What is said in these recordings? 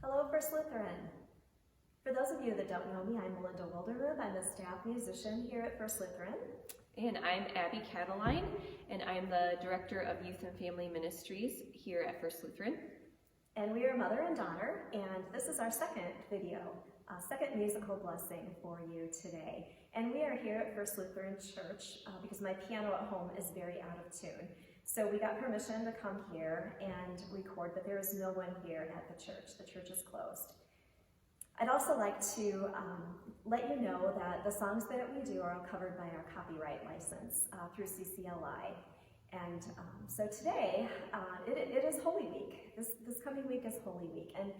Hello, First Lutheran. For those of you that don't know me, I'm Melinda Wilderud. I'm a staff musician here at First Lutheran. And I'm Abbey Cataline, and I'm the Director of Youth and Family Ministries here at First Lutheran. And we are mother and daughter, and this is our second video, second musical blessing for you today. And we are here at First Lutheran Church because my piano at home is very out of tune. So we got permission to come here and record, but there is no one here at the church. The church is closed. I'd also like to let you know that the songs that we do are all covered by our copyright license through CCLI. And so today, it is Holy Week. This coming week is Holy Week. And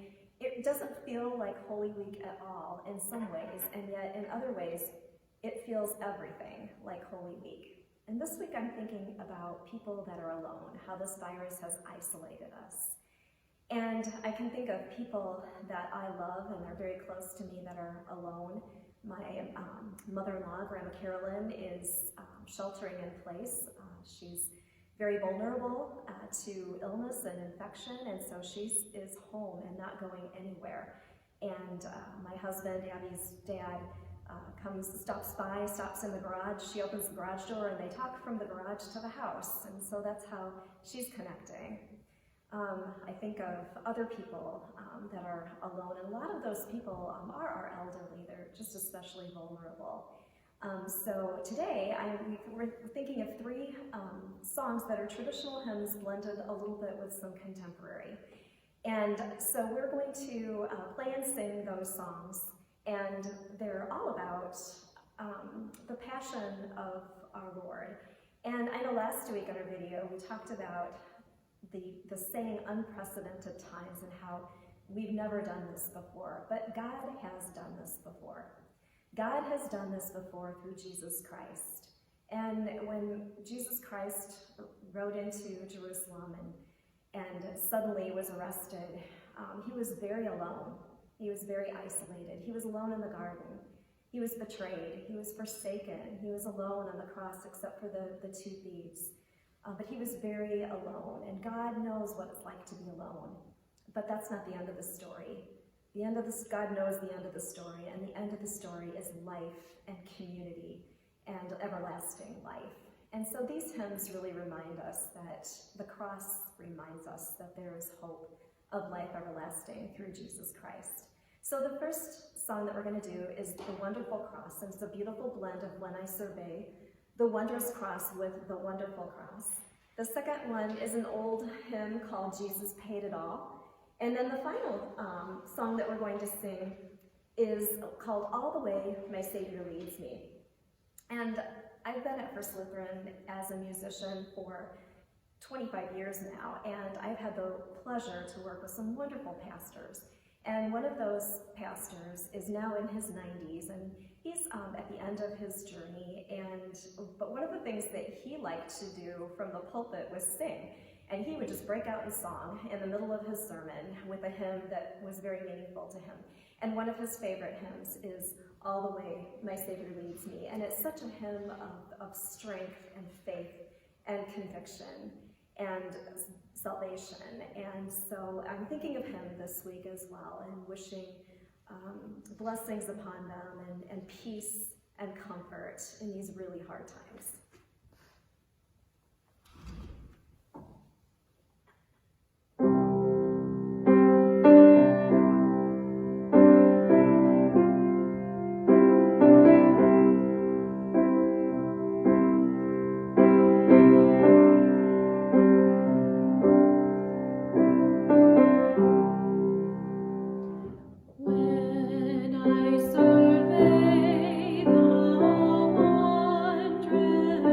it doesn't feel like Holy Week at all in some ways, and yet in other ways, it feels everything like Holy Week. And this week I'm thinking about people that are alone, how this virus has isolated us. And I can think of people that I love and are very close to me that are alone. My mother-in-law, Grandma Carolyn, is sheltering in place. She's very vulnerable to illness and infection, and so she is home and not going anywhere. And my husband, Abby's dad, stops in the garage. She opens the garage door and they talk from the garage to the house. And so that's how she's connecting. I think of other people that are alone, and a lot of those people are our elderly. They're just especially vulnerable. So today we're thinking of three songs that are traditional hymns blended a little bit with some contemporary. And so we're going to play and sing those songs, and they're all about the passion of our Lord. And I know last week in our video we talked about the saying unprecedented times and how we've never done this before, but God has done this before. God has done this before through Jesus Christ. And when Jesus Christ rode into Jerusalem and suddenly was arrested, he was very alone. He was very isolated. He was alone in the garden. He was betrayed. He was forsaken. He was alone on the cross except for the two thieves. But he was very alone, and God knows what it's like to be alone. But that's not the end of the story. God knows the end of the story, and the end of the story is life and community and everlasting life. And so these hymns really remind us that the cross reminds us that there is hope of life everlasting through Jesus Christ. So the first song that we're going to do is The Wonderful Cross, and it's a beautiful blend of When I Survey the Wondrous Cross with The Wonderful Cross. The second one is an old hymn called Jesus Paid It All. And then the final song that we're going to sing is called All the Way My Savior Leads Me. And I've been at First Lutheran as a musician for 25 years now, and I've had the pleasure to work with some wonderful pastors. And one of those pastors is now in his 90s, and he's at the end of his journey. But one of the things that he liked to do from the pulpit was sing. And he would just break out in song in the middle of his sermon with a hymn that was very meaningful to him. And one of his favorite hymns is All the Way My Savior Leads Me. And it's such a hymn of strength and faith and conviction and salvation. And so I'm thinking of him this week as well, and wishing blessings upon them and peace and comfort in these really hard times. When I survey the wondrous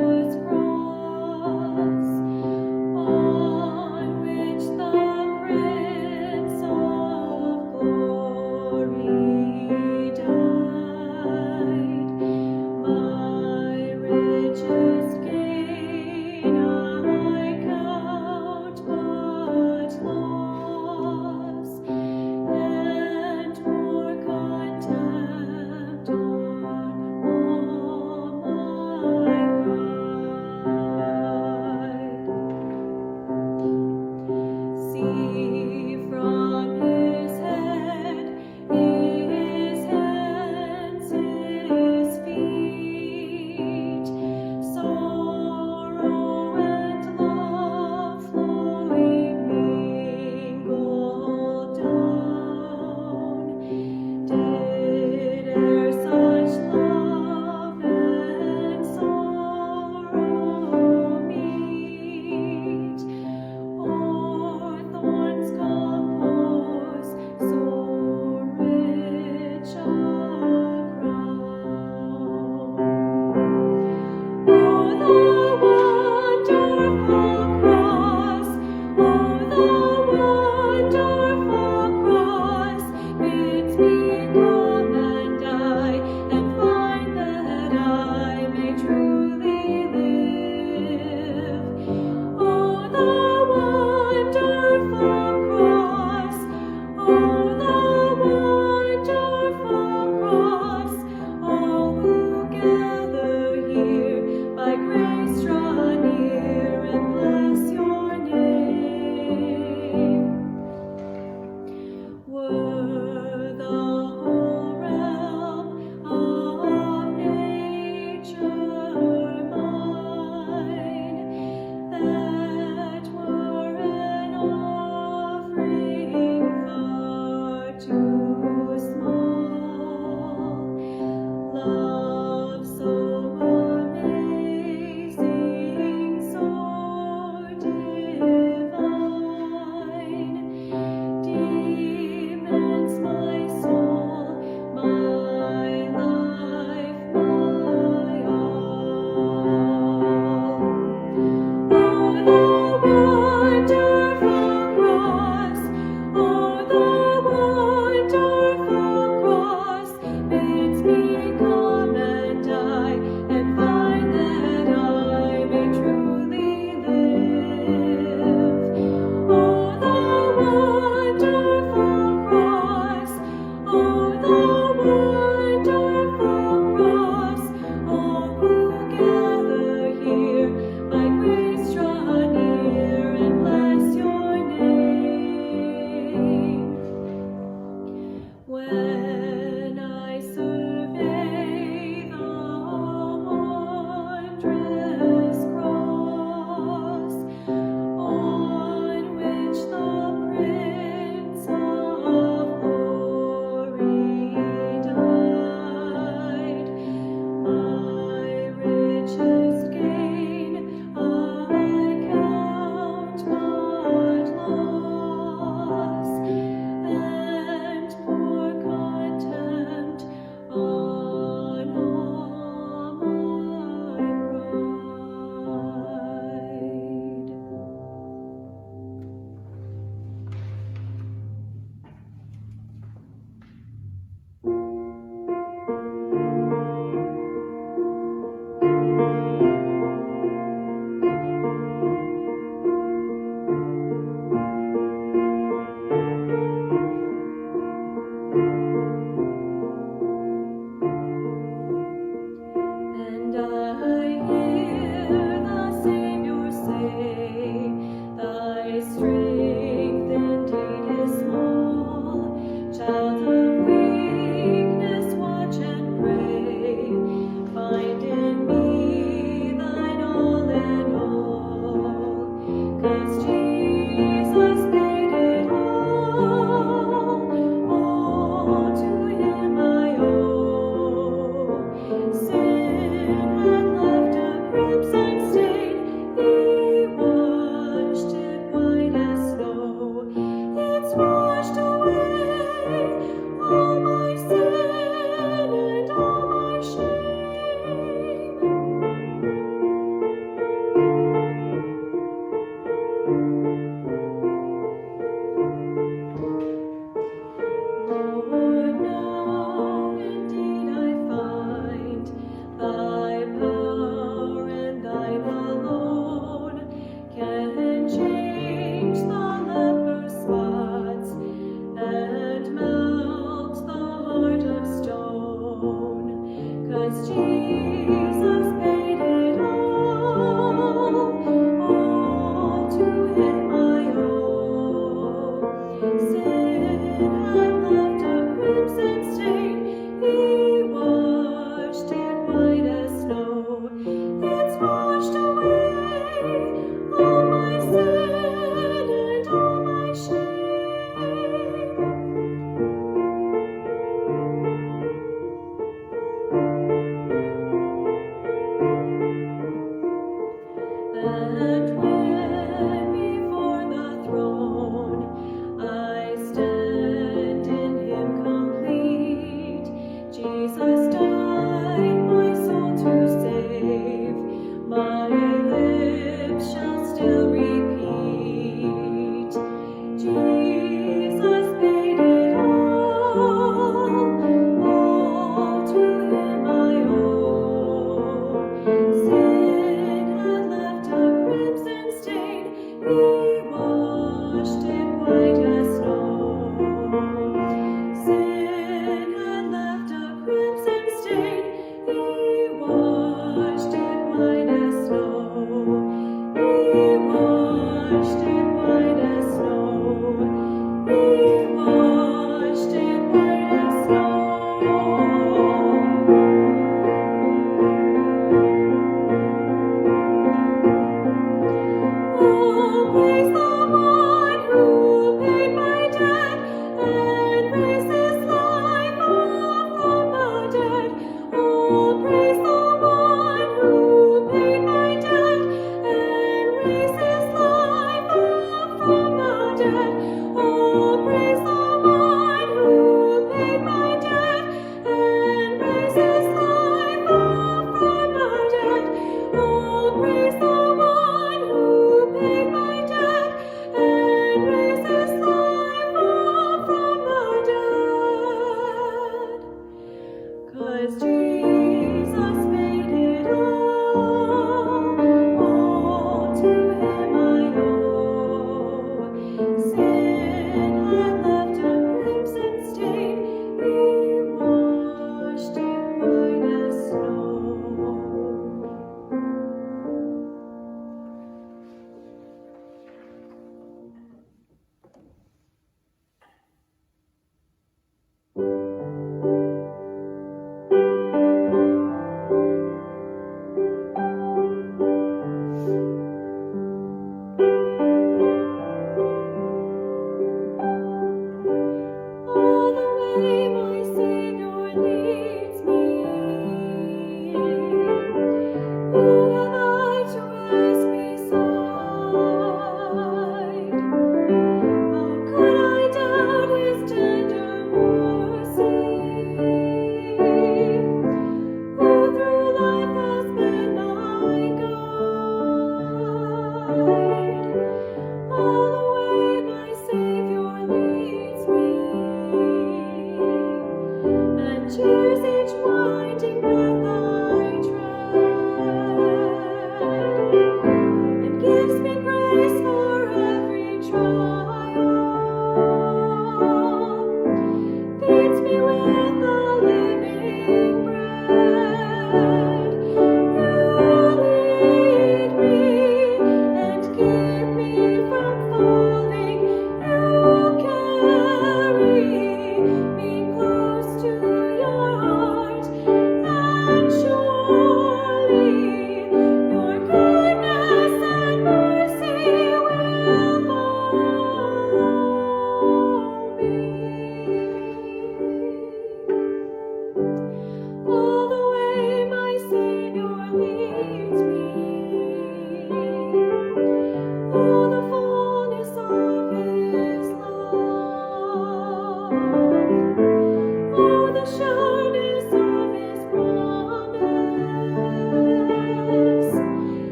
Oh, praise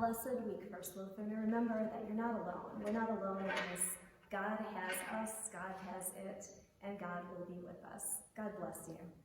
blessed week, First Lutheran, and remember that you're not alone. We're not alone in this. God has us, God has it, and God will be with us. God bless you.